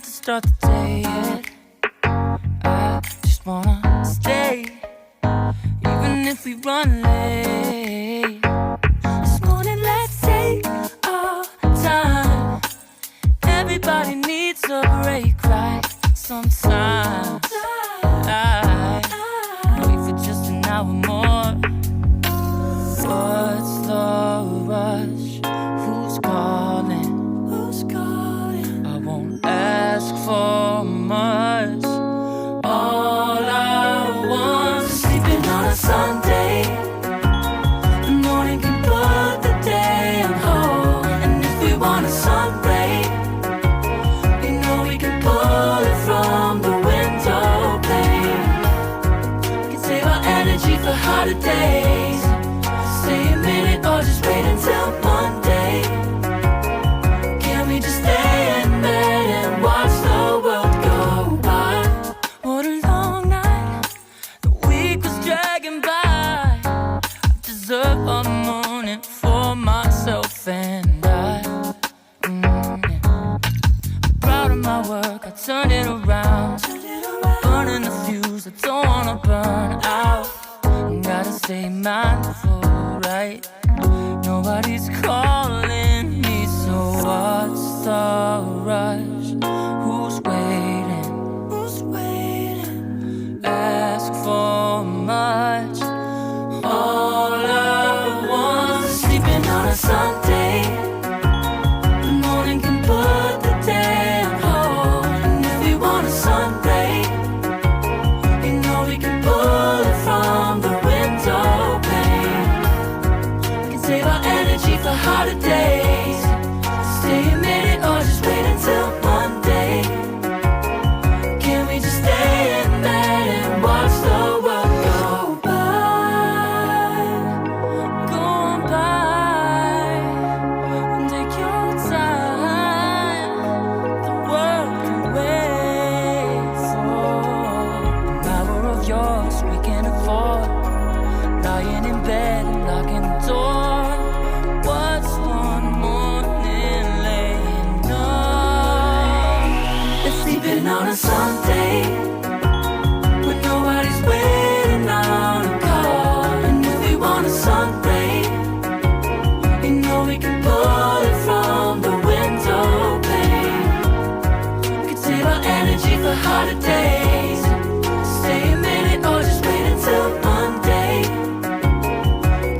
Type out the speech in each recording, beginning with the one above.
have to start the day yet. I just wanna stay, even if we run late. This morning, let's take our time. Everybody needs a break, right? Sometimes I wait for just an hour more. What's the rush? Who's calling? Who's calling? I won't ask for much. All I want is sleeping on a Sunday. The morning can put the day on hold. And if we want a sun ray, you know we can pull it from the window pane. We can save our energy for harder days. Stay a minute or just wait until Monday. Can we just stay in bed and watch the world go by? What a long night, the week was dragging by. I deserve a morning for myself and I. I'm proud of my work, I turned it around. I'm burning the fuse, I don't wanna burn out. Gotta stay mindful, right? Nobody's calling me, so what's the rush? Who's waiting? Who's waiting? Ask for much. All I want is sleeping on a Sunday. The morning can put the day on hold. And if we want a sun ray, you know we can pull it from the window pane. We can save our energy for harder days. Stay a minute or just wait until Monday. Can we just stay in bed and watch the world go by? Go on by and take your time. The world can wait for an hour of yours we can afford. Lying in bed and locking the door. What's one morning laying up? It's sleeping on a Sunday when nobody's waiting on a call. And if we want a sun ray, you know we can pull it from the window pane. We can save our energy for harder days. Stay a minute or just wait until Monday.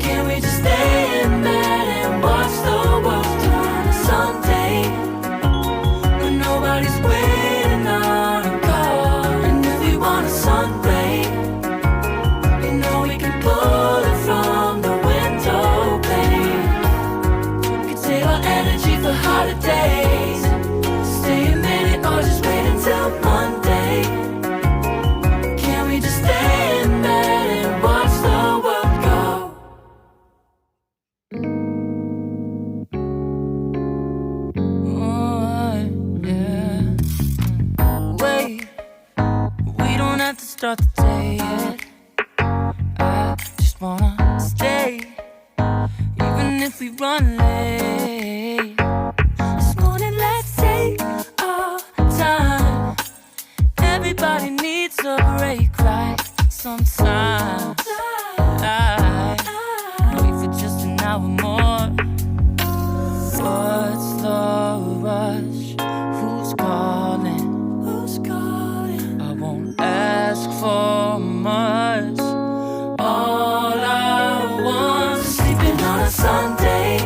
Can we just stay in bed and watch the world turn to Sunday when nobody's waiting on a call? And if we want a sun ray, you know we can pull it from the window pane. We can save our energy for harder days. Stay a minute or just wait until Monday. Can we just stay in bed and watch the world go? Oh, yeah. Wait, we don't have to start the day yet. I just wanna stay, even if we run late. This morning, let's take our time. Everybody needs a break, right? Sometimes I wait for just an hour more. What's the rush? Who's calling? Who's calling? I won't ask for much. All I want is sleeping on a Sunday.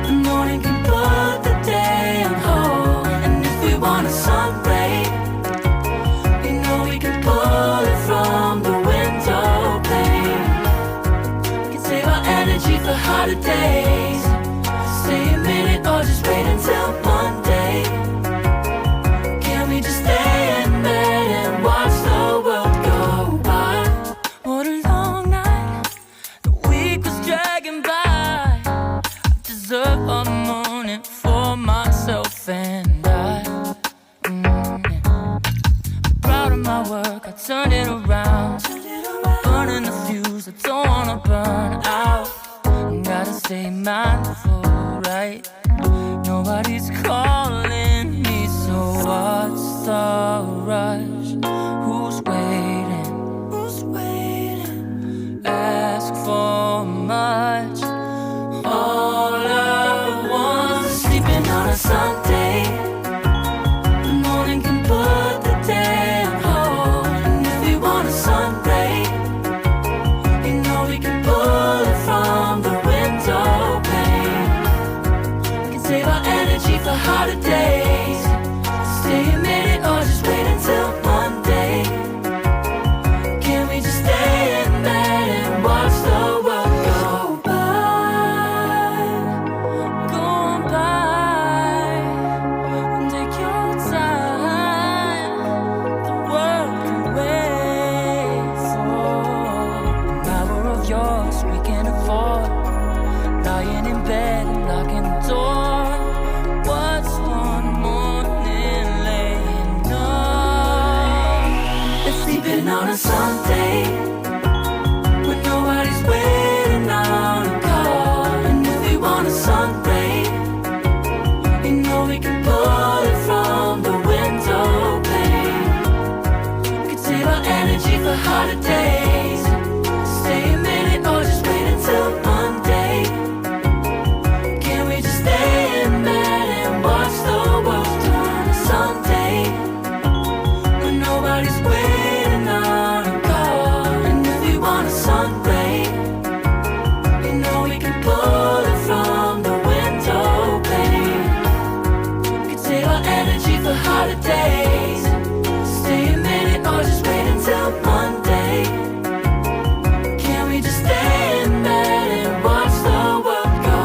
The morning can put the day on hold. And if we want a sun ray, you know we can pull it from the window pane. We can save our energy for harder days. Stay a minute or just wait until Monday. Can we just stay in bed and watch the world go by? What a long night, the week was dragging by. I deserve a morning for myself and I. Proud of my work, I turned it around. I'm burning the fuse, I don't wanna burn out. Gotta stay mindful, right? Nobody's calling me, so lying in bed and locking the door. What's one morning laying up? It's sleeping on a Sunday when nobody's waiting on a call. And if we want a sun ray, you know we can pull it from the window pane. We can save our energy for harder days. Stay a minute or just wait until Monday. Can we just stay in bed and watch the world turn on a Sunday when nobody's waiting on a call? And if you want a sun ray, you know we can pull it from the window pane. We can save our energy for harder days. Stay a minute or just wait until Monday. Can we just stay in bed and watch the world go?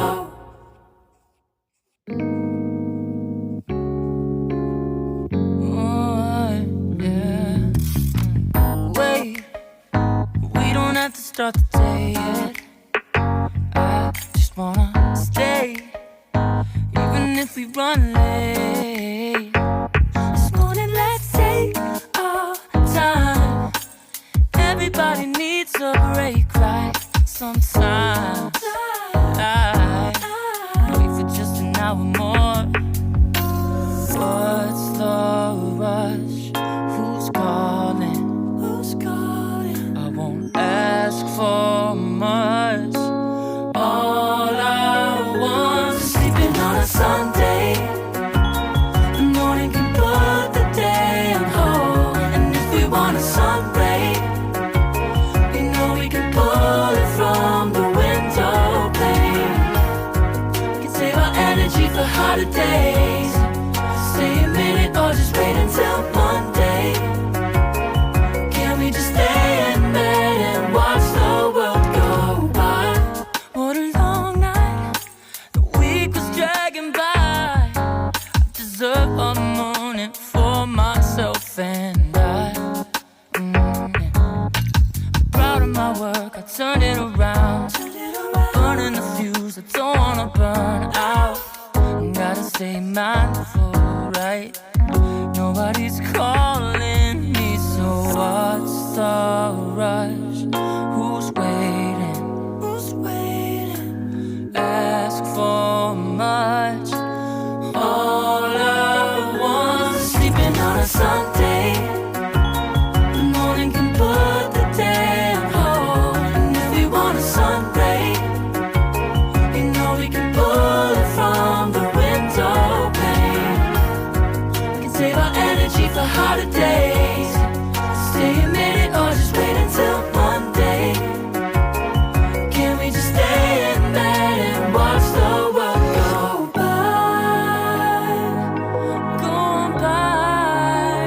Oh, yeah. Wait, we don't have to start the day yet. I just wanna stay, even if we run late. This morning, let's take our time. Everybody needs a break, right? Sometimes I wait for just an hour more. What's the rush? Who's calling? Who's calling? I won't ask for much. All I want is sleeping on a Sunday. The morning can put the day on hold. And if we want a sun ray, you know we can pull it from the window pane. We can save our energy for harder days. Stay a minute or just wait until Monday. Can we just stay in bed and watch the world go by? What a long night, the week was dragging by. I deserve a morning for myself and I. Proud of my work, I turned it around. I'm burning the fuse, I don't wanna burn out. Gotta stay mindful, right? Nobody's calling me, so what's the rush? Who's waiting? Who's waiting? Ask for much. All I want is sleeping on a Sunday. The morning can put the day on hold. And if we want a sun ray, you know we can pull it from the window pane. We can save our energy for harder days. Stay a minute or just wait until Monday. Can we just stay in bed and watch the world go by? Go on by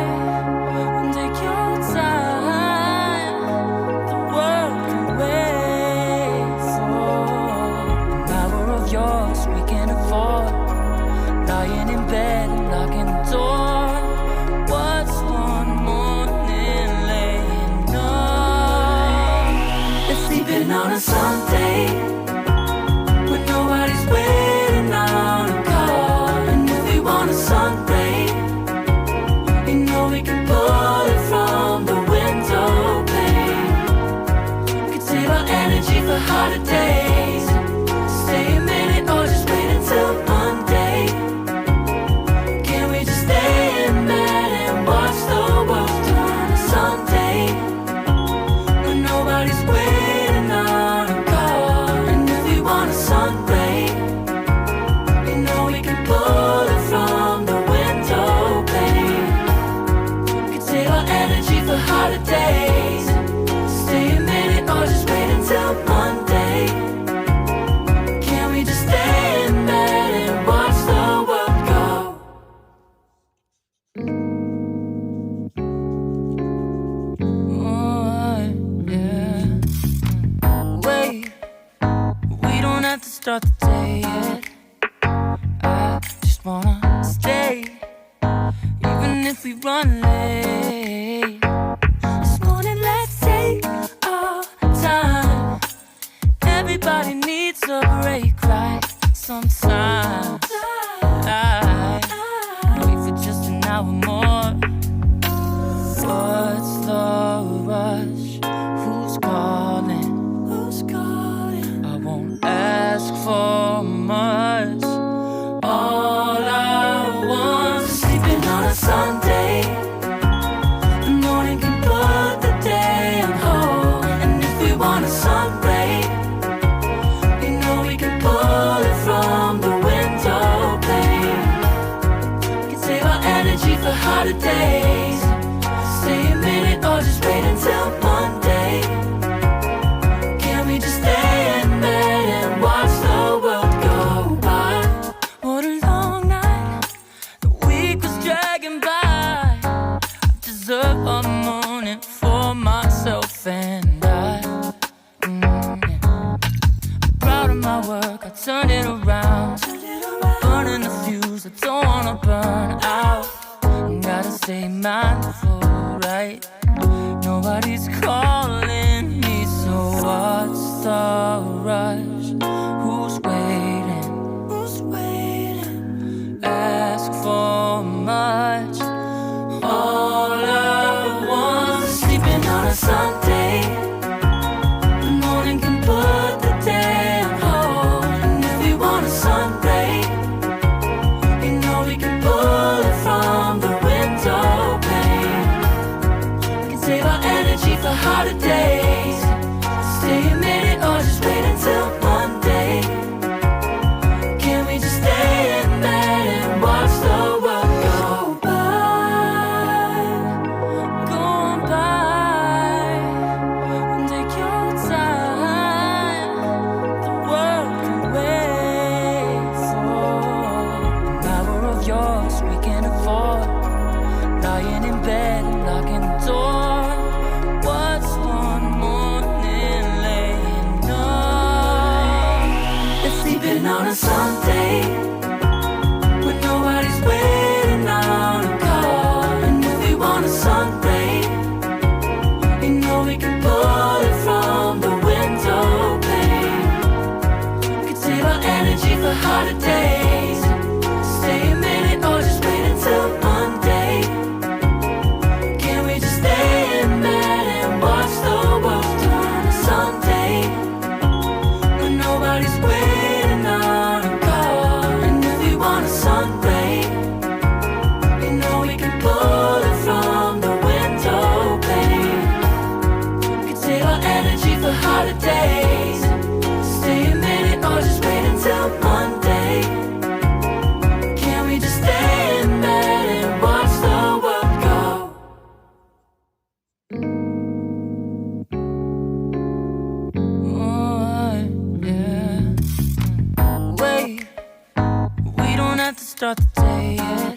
and take your time. The world can wait for an hour of yours we can afford. Lying in bed and locking the door. What's one morning laying up? It's sleeping on a Sunday when nobody's waiting on a call. And if we want a sun ray, you know we can pull it from the window pane. We can save our energy for harder days. Stay a minute or just wait until Monday. Can we just stay in bed and watch the world turn on a Sunday when nobody's waiting on a call? And if we want a sun ray, you know we can pull it from the window pane. We can save our energy for harder days. Stay a minute or just wait until Monday. Can we just stay in bed and watch the world go? Oh, yeah. Wait, we don't have to start the day yet. I just wanna stay, even if we run late. This morning, let's take our time. Everybody needs a break, right? want a sun ray, you know we can pull it from the window pane. We can save our energy for harder days. Stay a minute or just wait until Monday. Can we just stay in bed and watch the world go by? What a long night, the week was dragging by. I deserve a morning for myself and I. I'm proud of my work, I turned it around. Burning the fuse, I don't wanna burn out. Gotta stay mindful, right? Nobody's calling me, so what's the rush? Who's waiting? Who's waiting? Ask for much. All I want is sleeping on a Sunday. The morning can put the day on hold. And if we want a sun ray, you know we can pull it from the window pane. We can save our energy for harder days. Stay a minute or just wait until Monday. Can we just stay in bed and watch the world go by? Go on by, take your time. The world can wait for an hour of yours we can afford. Lying in bed and locking the door. What's one morning laying up? It's sleeping on a Sunday when nobody's waiting on a call. And if we want a sun ray, you know we can pull it from the window pane. We can save our energy for harder days. Stay a minute or just wait until Monday. Can we just stay in bed and watch the world on a Sunday when nobody's waiting on a call? And if we want a sun ray, you know we can pull it from the window pane. We can save our energy for harder days. Stay a minute or just wait until Monday. Can we just stay in bed and watch the world go? Oh, yeah. Wait, we don't have to start the day yet.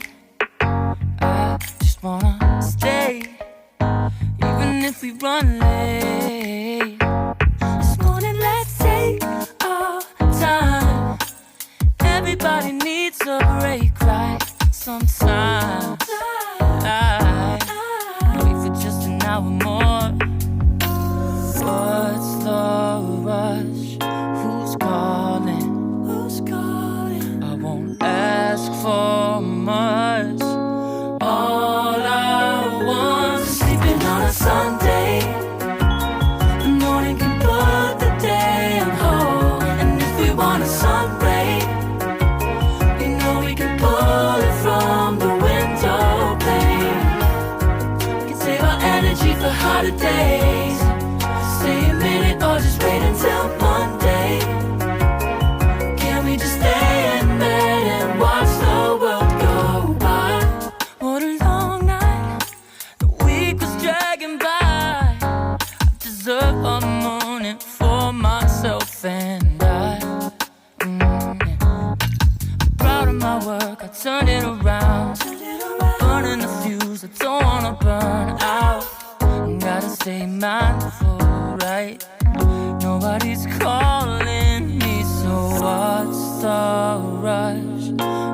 I just wanna stay, even if we run late. This morning, let's take our time. Everybody needs a break, right? Sometimes I wait for just an hour more. What's the rush? Who's calling? Who's calling? I won't ask for much. All I want is sleeping on a Sunday. The morning can put the day on hold. And if we want a sun ray, you know we can pull it from the window pane. We can save our energy for harder days. Stay a minute or just wait until Monday. Can we just stay in bed and watch the world go by? What a long night, the week was dragging by. I deserve a morning for myself and I. Proud of my work, I turned it around. Burning the fuse, I don't wanna burn out. Gotta stay mindful, right? Nobody's calling me, so what's the rush?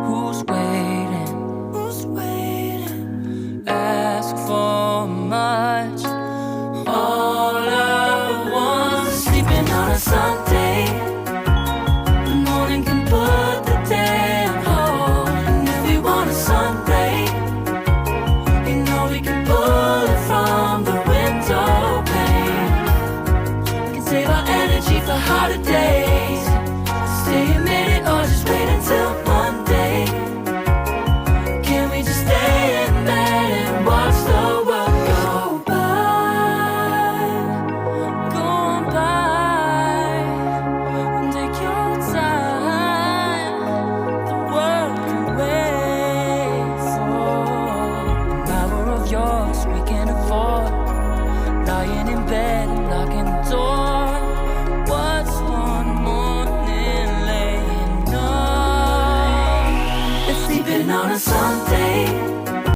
Who's waiting? Who's waiting? Ask for much. All I want is sleeping on a Sunday. The morning can put the day on hold. And if we want a sun ray, you know we can pull it from the window pane. We can save our energy for harder days. Stay a minute or just wait until Monday. Can we just stay in bed and watch the world go by? Go on by. yours we can afford. Lying in bed